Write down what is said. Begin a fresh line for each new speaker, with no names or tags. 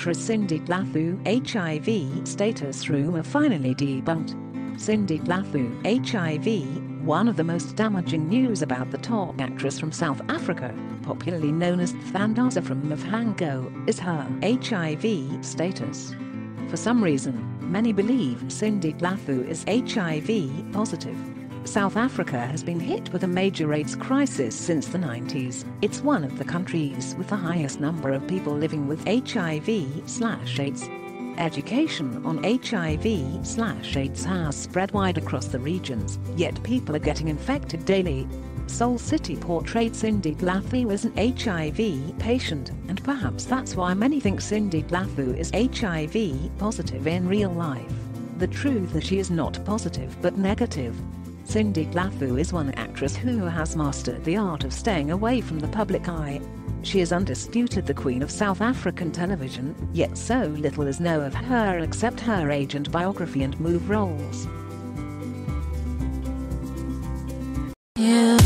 actress Sindi Dlathu HIV status rumor finally debunked. Sindi Dlathu HIV, one of the most damaging news about the top actress from South Africa, popularly known as Thandaza from Muvhango, is her HIV status. For some reason, many believe Sindi Dlathu is HIV positive. South Africa has been hit with a major AIDS crisis since the 90s. It's one of the countries with the highest number of people living with HIV/AIDS. Education on HIV/AIDS has spread wide across the regions, yet people are getting infected daily. Soul City portrayed Sindi Dlathu as an HIV patient, and perhaps that's why many think Sindi Dlathu is HIV positive in real life. The truth is she is not positive but negative. Sindi Dlathu is one actress who has mastered the art of staying away from the public eye. She is undisputed the queen of South African television, yet so little is known of her except her agent Biography and Move roles.
Yeah.